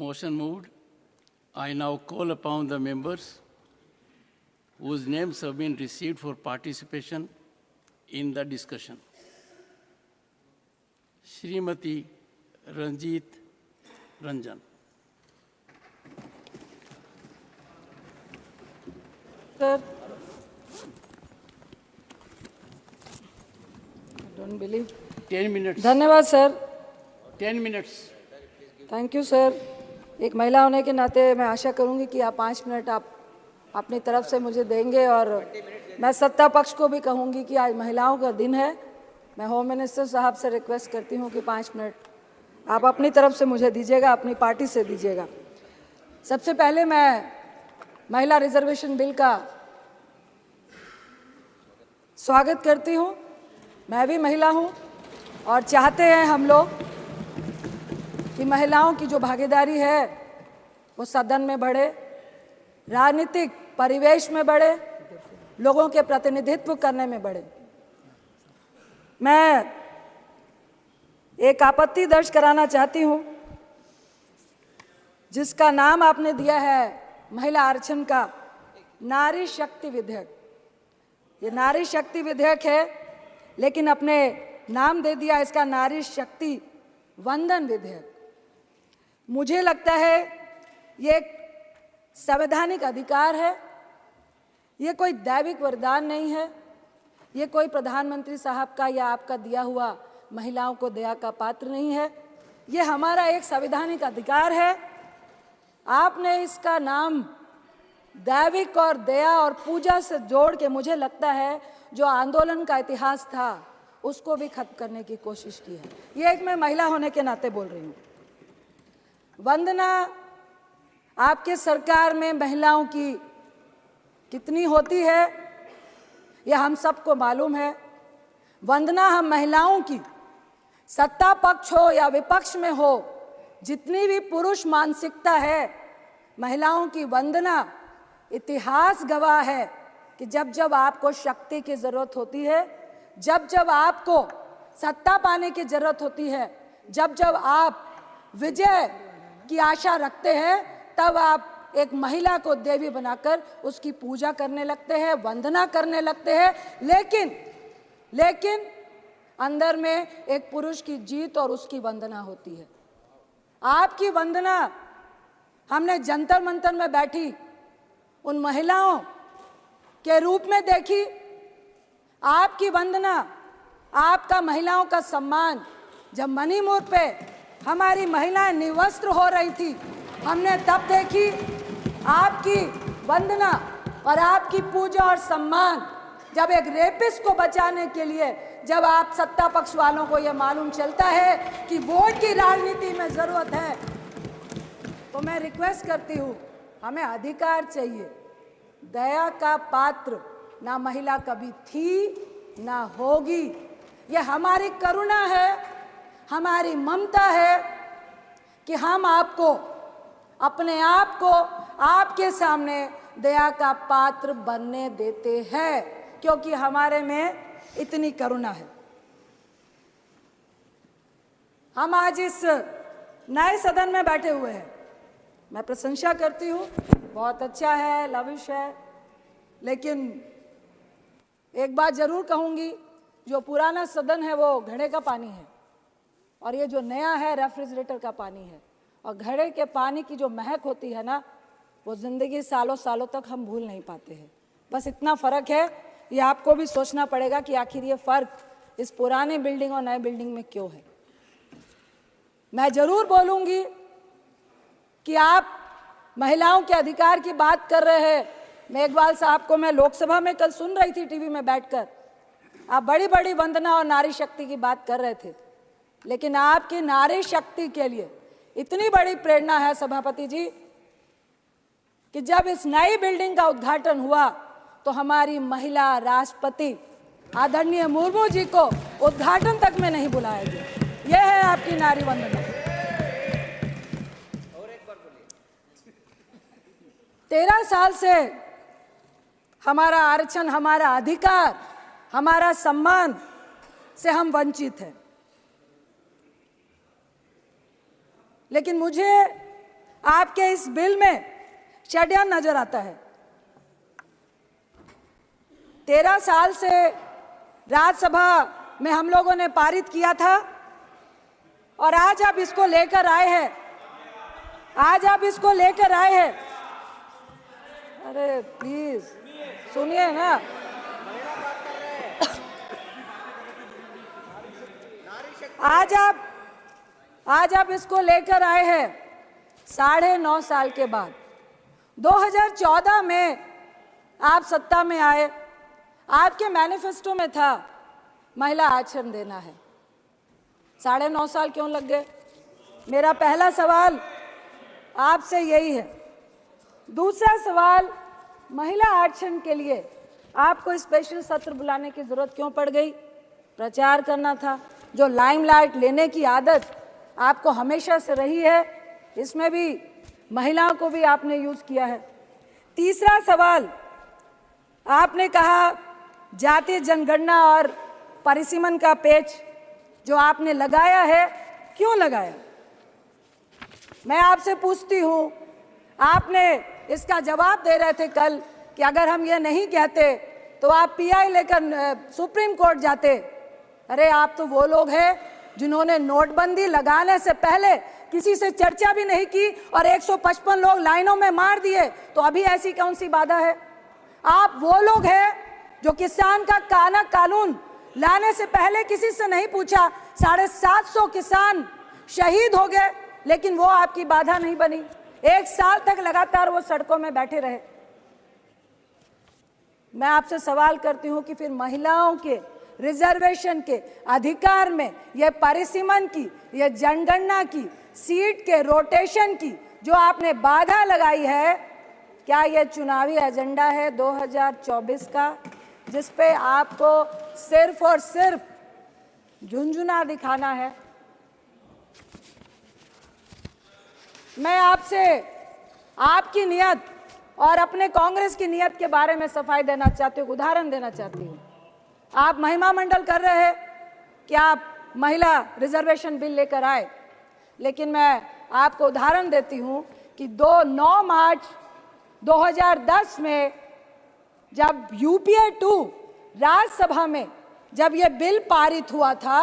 Motion moved. I now call upon the members whose names have been received for participation in the discussion. Shrimati Ranjit Ranjan. Sir, I don't believe. 10 minutes. धन्यवाद sir. 10 minutes. Thank you sir. एक महिला होने के नाते मैं आशा करूंगी कि आप 5 मिनट आप अपनी तरफ से मुझे देंगे और मैं सत्ता पक्ष को भी कहूंगी कि आज महिलाओं का दिन है. मैं होम मिनिस्टर साहब से रिक्वेस्ट करती हूं कि 5 मिनट आप अपनी तरफ से मुझे दीजिएगा, अपनी पार्टी से दीजिएगा. सबसे पहले मैं महिला रिजर्वेशन बिल का स्वागत करती हूं. मैं भी महिला हूं और चाहते हैं हम लोग कि महिलाओं की जो भागीदारी है वो सदन में बढ़े, राजनीतिक परिवेश में बढ़े, लोगों के प्रतिनिधित्व करने में बढ़े. मैं एक आपत्ति दर्ज कराना चाहती हूं जिसका नाम आपने दिया है महिला आरक्षण का नारी शक्ति विधेयक. ये नारी शक्ति विधेयक है लेकिन अपने नाम दे दिया इसका नारी शक्ति वंदन विधेयक. मुझे लगता है ये एक संवैधानिक अधिकार है, ये कोई दैविक वरदान नहीं है, ये कोई प्रधानमंत्री साहब का या आपका दिया हुआ महिलाओं को दया का पात्र नहीं है. ये हमारा एक संवैधानिक अधिकार है. आपने इसका नाम दैविक और दया और पूजा से जोड़ के मुझे लगता है जो आंदोलन का इतिहास था उसको भी खत्म करने की कोशिश की है. ये एक मैं महिला होने के नाते बोल रही हूँ. वंदना, आपके सरकार में महिलाओं की कितनी होती है यह हम सबको मालूम है. वंदना हम महिलाओं की सत्ता पक्ष हो या विपक्ष में हो, जितनी भी पुरुष मानसिकता है, महिलाओं की वंदना इतिहास गवाह है कि जब जब आपको शक्ति की जरूरत होती है, जब जब आपको सत्ता पाने की जरूरत होती है, जब जब आप विजय की आशा रखते हैं, तब आप एक महिला को देवी बनाकर उसकी पूजा करने लगते हैं, वंदना करने लगते हैं. लेकिन अंदर में एक पुरुष की जीत और उसकी वंदना होती है. आपकी वंदना हमने जंतर मंतर में बैठी उन महिलाओं के रूप में देखी. आपकी वंदना, आपका महिलाओं का सम्मान जब मणिपुर पे हमारी महिलाएं निवस्त्र हो रही थी, हमने तब देखी. आपकी वंदना और आपकी पूजा और सम्मान जब एक रेपिस्ट को बचाने के लिए, जब आप सत्ता पक्ष वालों को यह मालूम चलता है कि वोट की राजनीति में जरूरत है, तो मैं रिक्वेस्ट करती हूँ, हमें अधिकार चाहिए. दया का पात्र ना महिला कभी थी ना होगी. यह हमारी करुणा है, हमारी ममता है कि हम आपको, अपने आप को आपके सामने दया का पात्र बनने देते हैं, क्योंकि हमारे में इतनी करुणा है. हम आज इस नए सदन में बैठे हुए हैं. मैं प्रशंसा करती हूँ, बहुत अच्छा है, लविश है. लेकिन एक बात जरूर कहूँगी, जो पुराना सदन है वो घड़े का पानी है और ये जो नया है रेफ्रिजरेटर का पानी है. और घड़े के पानी की जो महक होती है ना, वो जिंदगी सालों सालों तक हम भूल नहीं पाते हैं. बस इतना फ़र्क है. ये आपको भी सोचना पड़ेगा कि आखिर ये फ़र्क इस पुराने बिल्डिंग और नए बिल्डिंग में क्यों है. मैं ज़रूर बोलूँगी कि आप महिलाओं के अधिकार की बात कर रहे हैं. मेघवाल साहब को मैं लोकसभा में कल सुन रही थी टीवी में बैठकर. आप बड़ी बड़ी वंदना और नारी शक्ति की बात कर रहे थे, लेकिन आपकी नारी शक्ति के लिए इतनी बड़ी प्रेरणा है सभापति जी कि जब इस नई बिल्डिंग का उद्घाटन हुआ तो हमारी महिला राष्ट्रपति आदरणीय मुर्मू जी को उद्घाटन तक में नहीं बुलाया गया. यह है आपकी नारी वंदना. 13 साल से हमारा आरक्षण, हमारा अधिकार, हमारा सम्मान से हम वंचित हैं. लेकिन मुझे आपके इस बिल में षड्यंत्र नजर आता है। 13 साल से राज्यसभा में हम लोगों ने पारित किया था और आज आप इसको लेकर आए हैं, अरे प्लीज सुनिए ना। आज आप इसको लेकर आए हैं 9.5 साल के बाद। 2014 में आप सत्ता में आए, आपके मैनिफेस्टो में था महिला आरक्षण देना है। 9.5 साल क्यों लग गए? मेरा पहला सवाल आपसे यही है। दूसरा सवाल, महिला आरक्षण के लिए आपको स्पेशल सत्र बुलाने की जरूरत क्यों पड़ गई? प्रचार करना था। जो लाइमलाइट लेने की आदत आपको हमेशा से रही है, इसमें भी महिलाओं को भी आपने यूज किया है। तीसरा सवाल, आपने कहा जातीय जनगणना और परिसीमन का पेच जो आपने लगाया है, क्यों लगाया? मैं आपसे पूछती हूं, आपने इसका जवाब दे रहे थे कल कि अगर हम ये नहीं कहते तो आप पीआई लेकर सुप्रीम कोर्ट जाते। अरे आप तो वो लोग हैं जिन्होंने नोटबंदी लगाने से पहले किसी से चर्चा भी नहीं की और 155 लोग लाइनों में मार दिए, तो अभी ऐसी कौन सी बाधा है? आप वो लोग हैं जो किसान का कानून लाने से पहले किसी से नहीं पूछा, 750 किसान शहीद हो गए, लेकिन वो आपकी बाधा नहीं बनी। 1 साल तक लगातार वो सड़कों में बैठे रहे। मैं आपसे सवाल करती हूं कि फिर महिलाओं के रिजर्वेशन के अधिकार में ये परिसीमन की, ये जनगणना की, सीट के रोटेशन की जो आपने बाधा लगाई है, क्या ये चुनावी एजेंडा है 2024 का, जिस पे आपको सिर्फ और सिर्फ झुंझुना दिखाना है? मैं आपसे आपकी नियत और अपने कांग्रेस की नियत के बारे में सफाई देना चाहती हूँ, उदाहरण देना चाहती हूँ। आप महिमा मंडल कर रहे हैं कि आप महिला रिजर्वेशन बिल लेकर आए, लेकिन मैं आपको उदाहरण देती हूँ कि 9 मार्च 2010 में जब यूपीए 2 राज्यसभा में जब ये बिल पारित हुआ था,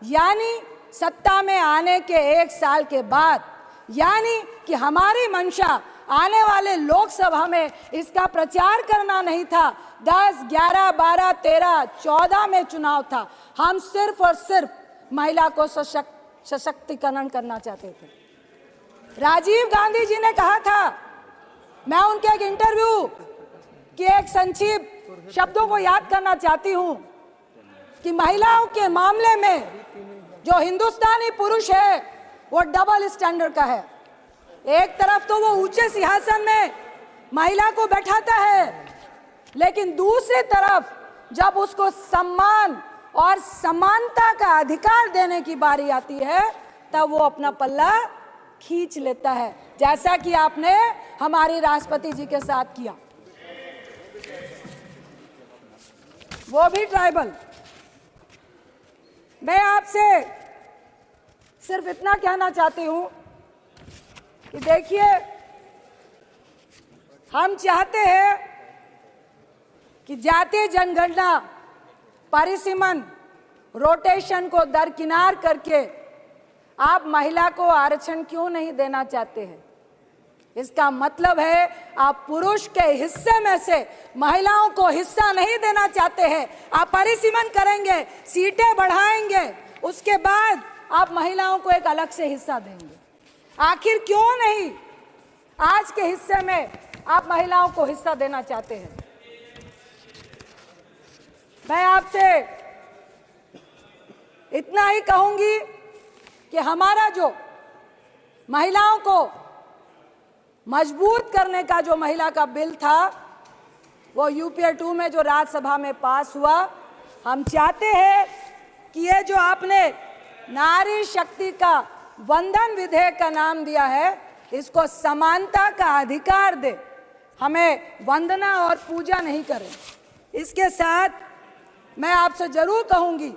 यानी सत्ता में आने के 1 साल के बाद, यानी कि हमारी मंशा आने वाले लोकसभा में इसका प्रचार करना नहीं था। 10, 11, 12, 13, 14 में चुनाव था। हम सिर्फ और सिर्फ महिला को सशक्तिकरण करना चाहते थे। राजीव गांधी जी ने कहा था, मैं उनके एक इंटरव्यू के एक संक्षिप्त शब्दों को याद करना चाहती हूं कि महिलाओं के मामले में जो हिंदुस्तानी पुरुष है वो डबल स्टैंडर्ड का है। एक तरफ तो वो ऊंचे सिंहासन में महिला को बैठाता है, लेकिन दूसरी तरफ जब उसको सम्मान और समानता का अधिकार देने की बारी आती है, तब वो अपना पल्ला खींच लेता है, जैसा कि आपने हमारे राष्ट्रपति जी के साथ किया, वो भी ट्राइबल। मैं आपसे सिर्फ इतना कहना चाहती हूं कि देखिए, हम चाहते हैं कि जातीय जनगणना, परिसीमन, रोटेशन को दरकिनार करके आप महिला को आरक्षण क्यों नहीं देना चाहते हैं? इसका मतलब है आप पुरुष के हिस्से में से महिलाओं को हिस्सा नहीं देना चाहते हैं। आप परिसीमन करेंगे, सीटें बढ़ाएंगे, उसके बाद आप महिलाओं को एक अलग से हिस्सा देंगे। आखिर क्यों नहीं आज के हिस्से में आप महिलाओं को हिस्सा देना चाहते हैं? मैं आपसे इतना ही कहूंगी कि हमारा जो महिलाओं को मजबूत करने का जो महिला का बिल था, वो यूपीए 2 में जो राज्यसभा में पास हुआ, हम चाहते हैं कि ये जो आपने नारी शक्ति का वंदन विधेयक का नाम दिया है, इसको समानता का अधिकार दे, हमें वंदना और पूजा नहीं करें। इसके साथ मैं आपसे जरूर कहूंगी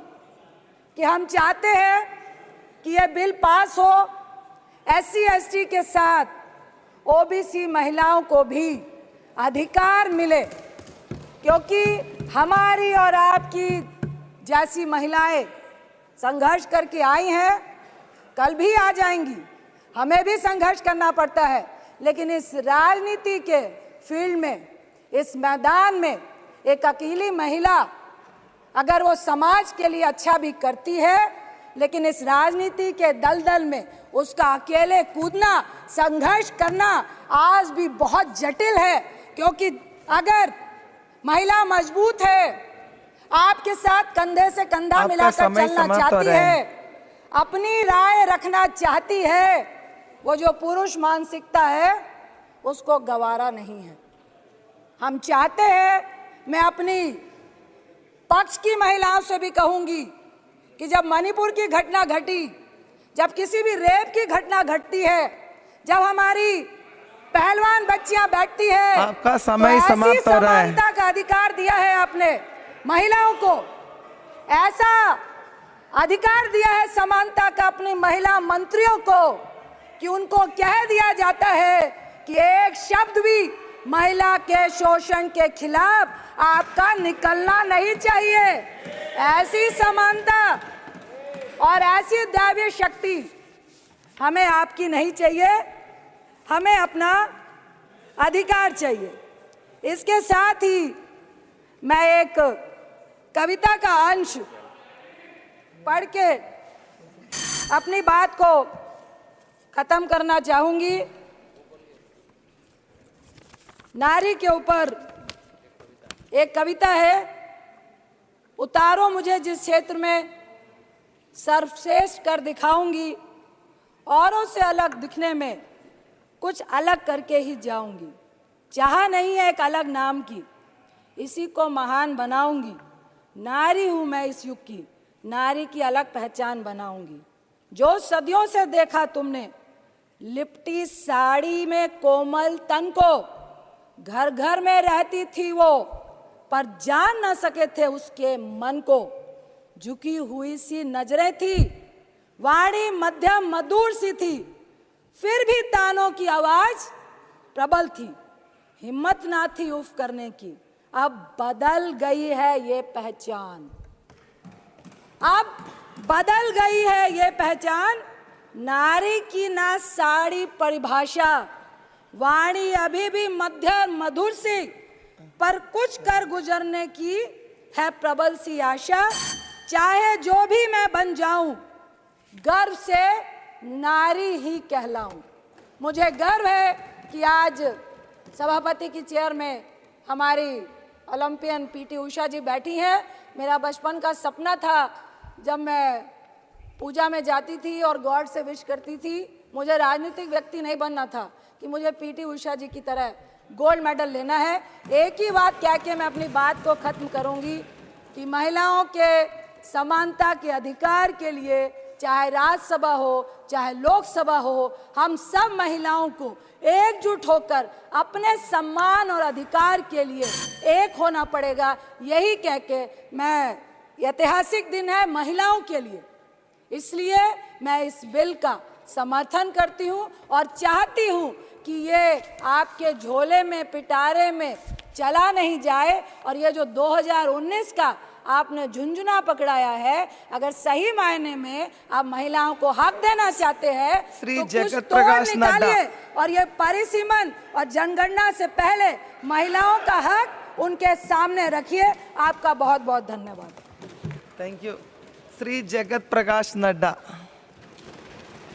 कि हम चाहते हैं कि यह बिल पास हो, SC ST के साथ ओबीसी महिलाओं को भी अधिकार मिले, क्योंकि हमारी और आपकी जैसी महिलाएं संघर्ष करके आई हैं, कल भी आ जाएंगी। हमें भी संघर्ष करना पड़ता है, लेकिन इस राजनीति के फील्ड में, इस मैदान में एक अकेली महिला अगर वो समाज के लिए अच्छा भी करती है, लेकिन इस राजनीति के दलदल में उसका अकेले कूदना, संघर्ष करना आज भी बहुत जटिल है। क्योंकि अगर महिला मजबूत है, आपके साथ कंधे से कंधा मिलाकर चलना चाहती है, अपनी राय रखना चाहती है, वो जो पुरुष मानसिकता है उसको गवारा नहीं है। हम चाहते हैं, मैं अपनी पक्ष की महिलाओं से भी कहूंगी कि जब मणिपुर की घटना घटी, जब किसी भी रेप की घटना घटती है, जब हमारी पहलवान बच्चियां बैठती है, आपका समय तो समाप्त हो रहा है। समानता का अधिकार दिया है आपने महिलाओं को, ऐसा अधिकार दिया है समानता का अपनी महिला मंत्रियों को कि उनको कह दिया जाता है कि एक शब्द भी महिला के शोषण के खिलाफ आपका निकलना नहीं चाहिए। ऐसी समानता और ऐसी दैवीय शक्ति हमें आपकी नहीं चाहिए, हमें अपना अधिकार चाहिए। इसके साथ ही मैं एक कविता का अंश पढ़ के अपनी बात को खत्म करना चाहूंगी। नारी के ऊपर एक कविता है, उतारो मुझे जिस क्षेत्र में सर्वश्रेष्ठ कर दिखाऊंगी, औरों से अलग दिखने में कुछ अलग करके ही जाऊंगी। चाह नहीं है एक अलग नाम की, इसी को महान बनाऊंगी। नारी हूं मैं इस युग की, नारी की अलग पहचान बनाऊंगी। जो सदियों से देखा तुमने लिपटी साड़ी में कोमल तन को, घर घर में रहती थी वो, पर जान न सके थे उसके मन को। झुकी हुई सी नजरें थी, वाणी मध्यम मधुर सी थी, फिर भी तानों की आवाज प्रबल थी। हिम्मत ना थी उफ करने की, अब बदल गई है ये पहचान। अब बदल गई है ये पहचान, नारी की ना साड़ी परिभाषा, वाणी अभी भी मध्यम मधुर सी, पर कुछ कर गुजरने की है प्रबल सी आशा। चाहे जो भी मैं बन जाऊं, गर्व से नारी ही कहलाऊं। मुझे गर्व है कि आज सभापति की चेयर में हमारी ओलंपियन पीटी उषा जी बैठी हैं। मेरा बचपन का सपना था, जब मैं पूजा में जाती थी और गॉड से विश करती थी, मुझे राजनीतिक व्यक्ति नहीं बनना था कि मुझे पीटी उषा जी की तरह गोल्ड मेडल लेना है। एक ही बात कह के मैं अपनी बात को खत्म करूंगी कि महिलाओं के समानता के अधिकार के लिए, चाहे राज्यसभा हो चाहे लोकसभा हो, हम सब महिलाओं को एकजुट होकर अपने सम्मान और अधिकार के लिए एक होना पड़ेगा। यही कह के मैं, ऐतिहासिक दिन है महिलाओं के लिए, इसलिए मैं इस बिल का समर्थन करती हूं और चाहती हूं कि ये आपके झोले में, पिटारे में चला नहीं जाए। और ये जो 2019 का आपने झुंझुना पकड़ाया है, अगर सही मायने में आप महिलाओं को हक देना चाहते हैं तो कुछ तोड़ निकालिए और ये परिसीमन और जनगणना से पहले महिलाओं का हक उनके सामने रखिए। आपका बहुत बहुत धन्यवाद। Thank you. श्री जगत प्रकाश नड्डा।